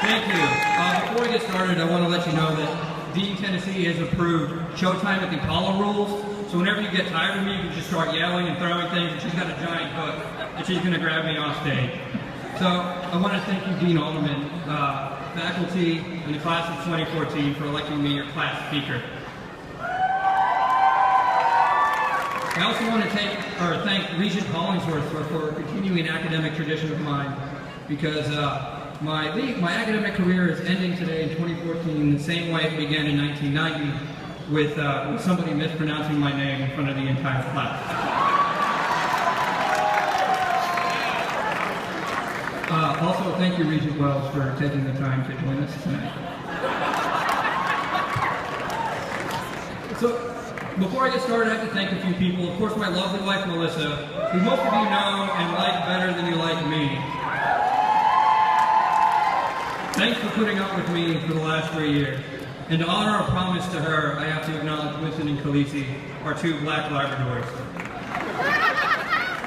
Thank you. Before we get started, I want to let you know that Dean Tennessee has approved showtime at the Apollo rules. So whenever you get tired of me, you can just start yelling and throwing things, and she's got a giant hook that she's going to grab me off stage. So I want to thank you, Dean Alderman, faculty, and the class of 2014 for electing me your class speaker. I also want to thank Regent Hollingsworth for continuing an academic tradition of mine, because my academic career is ending today in 2014 the same way it began in 1990, with somebody mispronouncing my name in front of the entire class. Also, thank you, Regent Wells, for taking the time to join us tonight. So, before I get started, I have to thank a few people. Of course, my lovely wife, Melissa, who most of you know and like better than you like me. Thanks for putting up with me for the last 3 years. And to honor a promise to her, I have to acknowledge Winston and Khaleesi, our 2 black Labradors.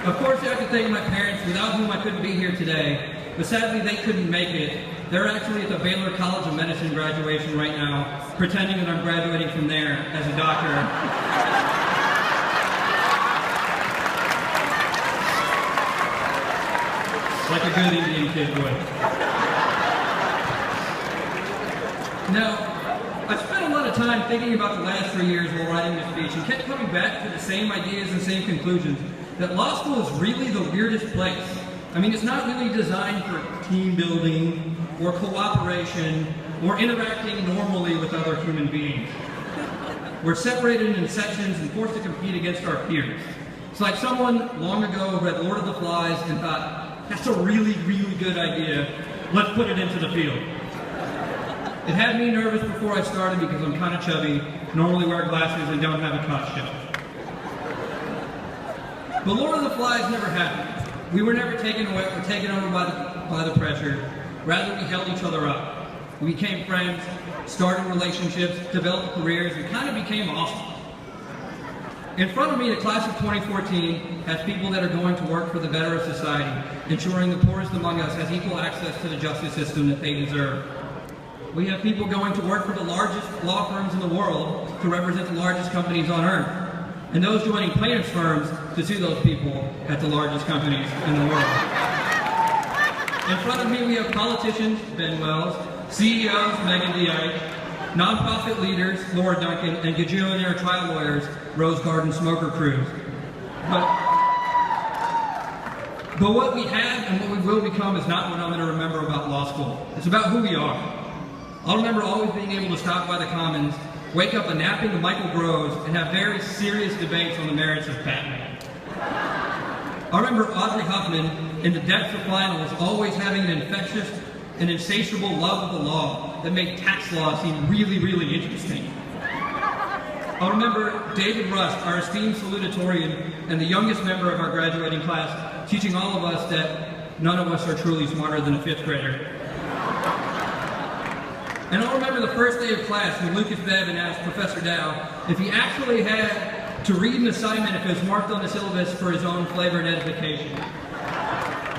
Of course, I have to thank my parents, without whom I couldn't be here today. But sadly, they couldn't make it. They're actually at the Baylor College of Medicine graduation right now, pretending that I'm graduating from there as a doctor. Like a good Indian kid would. Now, I spent a lot of time thinking about the last 3 years while writing this speech and kept coming back to the same ideas and same conclusions, that law school is really the weirdest place. I mean, it's not really designed for team building or cooperation or interacting normally with other human beings. We're separated in sections and forced to compete against our peers. It's like someone long ago read Lord of the Flies and thought, that's a really, really good idea. Let's put it into the field. It had me nervous before I started because I'm kind of chubby, normally wear glasses, and don't have a costume. But Lord of the Flies never happened. We were never taken away or taken over by the pressure. Rather, we held each other up. We became friends, started relationships, developed careers, and kind of became awesome. In front of me, the class of 2014 has people that are going to work for the better of society, ensuring the poorest among us has equal access to the justice system that they deserve. We have people going to work for the largest law firms in the world to represent the largest companies on earth, and those joining plaintiffs' firms to sue those people at the largest companies in the world. In front of me, we have politicians, Ben Wells, CEOs, Megan DeIce, nonprofit leaders, Laura Duncan, and gajillionaire trial lawyers, Rose Garden Smoker Cruz. But what we have and what we will become is not what I'm going to remember about law school. It's about who we are. I'll remember always being able to stop by the Commons, wake up a napping to Michael Groves, and have very serious debates on the merits of Batman. I remember Audrey Huffman, in the depths of finals, always having an infectious and insatiable love of the law that made tax law seem really, really interesting. I remember David Rust, our esteemed salutatorian and the youngest member of our graduating class, teaching all of us that none of us are truly smarter than a 5th grader. And I'll remember the first day of class when Lucas Bevan asked Professor Dow if he actually had to read an assignment if it was marked on the syllabus for his own flavored edification.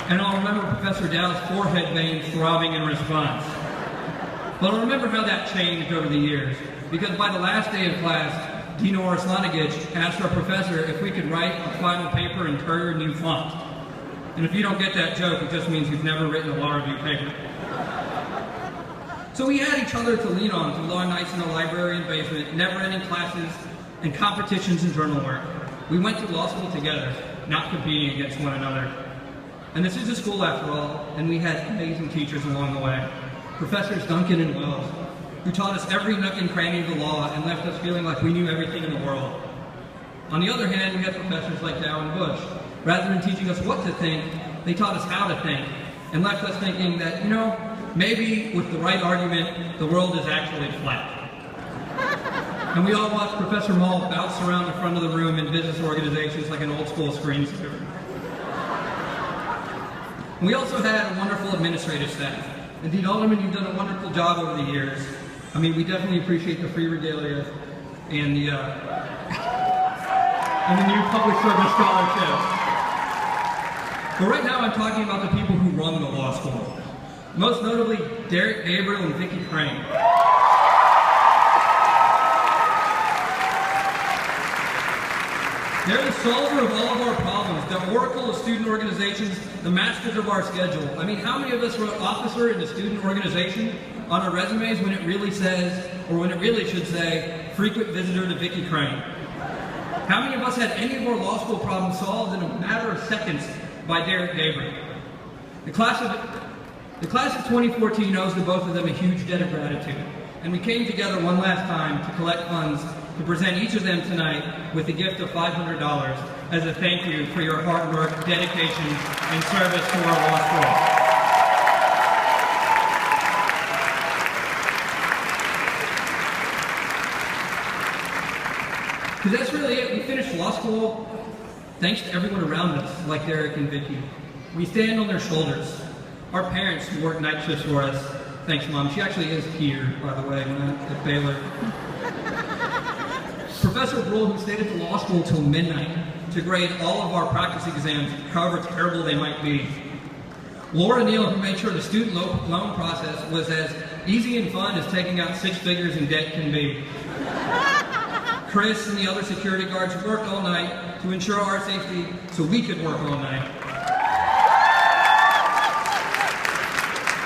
And I'll remember Professor Dow's forehead veins throbbing in response. But I'll remember how that changed over the years, because by the last day of class, Dino Arslanigic asked our professor if we could write a final paper in Courier New Font. And if you don't get that joke, it just means you've never written a law review paper. So we had each other to lean on through long nights in the library and basement, never-ending classes, and competitions and journal work. We went to law school together, not competing against one another. And this is a school after all, and we had amazing teachers along the way. Professors Duncan and Wells, who taught us every nook and cranny of the law and left us feeling like we knew everything in the world. On the other hand, we had professors like Dow and Bush. Rather than teaching us what to think, they taught us how to think, and left us thinking that, you know, maybe with the right argument, the world is actually flat. And we all watched Professor Mall bounce around the front of the room in business organizations like an old school screensaver. We also had a wonderful administrative staff. Indeed, Alderman, you've done a wonderful job over the years. I mean, we definitely appreciate the free regalia and the new public service scholarship. But right now I'm talking about the people who run the law school. most notably Derek Gabriel and Vicky Crane. They're the solver of all of our problems, the oracle of student organizations, the masters of our schedule. I mean, how many of us wrote officer in the student organization on our resumes when it really says, or when it really should say, frequent visitor to Vicky Crane? How many of us had any of our law school problems solved in a matter of seconds by Derek Gabriel? The class of 2014 owes to both of them a huge debt of gratitude, and we came together one last time to collect funds to present each of them tonight with a gift of $500 as a thank you for your hard work, dedication, and service to our law school. Because that's really it. We finished law school thanks to everyone around us, like Derek and Vicky. We stand on their shoulders. Our parents who work night shifts for us. Thanks, Mom. She actually is here, by the way, not at Baylor. Professor Brule, who stayed at the law school till midnight to grade all of our practice exams, however terrible they might be. Laura Neal, who made sure the student loan process was as easy and fun as taking out 6 figures in debt can be. Chris and the other security guards worked all night to ensure our safety so we could work all night.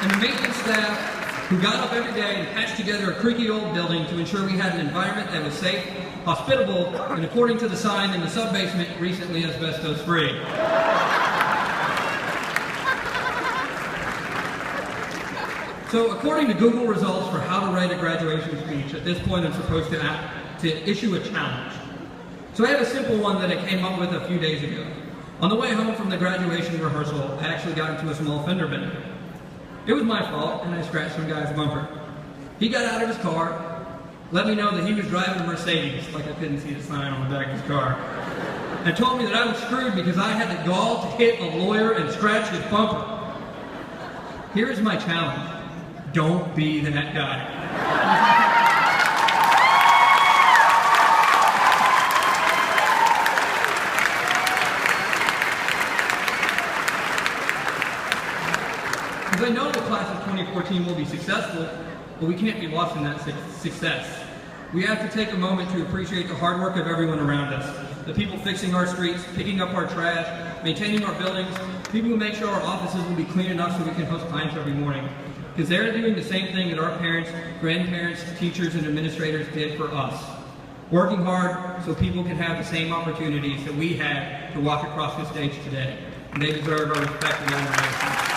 And the maintenance staff who got up every day and patched together a creaky old building to ensure we had an environment that was safe, hospitable, and according to the sign in the sub-basement, recently asbestos-free. So according to Google results for how to write a graduation speech, at this point I'm supposed to issue a challenge. So I have a simple one that I came up with a few days ago. On the way home from the graduation rehearsal, I actually got into a small fender bender. It was my fault, and I scratched some guy's bumper. He got out of his car, let me know that he was driving a Mercedes, like I couldn't see the sign on the back of his car, and told me that I was screwed because I had the gall to hit a lawyer and scratch his bumper. Here's my challenge. Don't be that guy. Because I know the class of 2014 will be successful, but we can't be lost in that success. We have to take a moment to appreciate the hard work of everyone around us. The people fixing our streets, picking up our trash, maintaining our buildings, people who make sure our offices will be clean enough so we can host clients every morning. Because they're doing the same thing that our parents, grandparents, teachers, and administrators did for us. Working hard so people can have the same opportunities that we had to walk across the stage today. And they deserve our respect and admiration.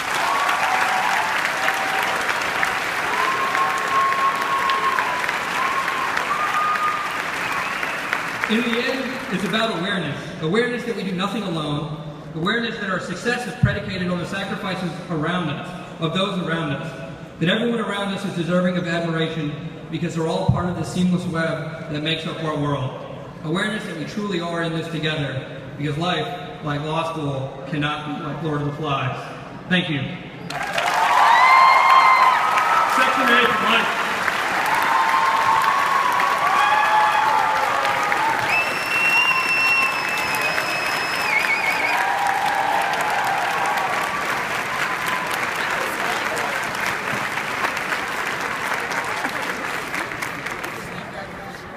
In the end, it's about awareness. Awareness that we do nothing alone. Awareness that our success is predicated on the sacrifices around us, of those around us. That everyone around us is deserving of admiration because they're all part of the seamless web that makes up our world. Awareness that we truly are in this together because life, like law school, cannot be like Lord of the Flies. Thank you.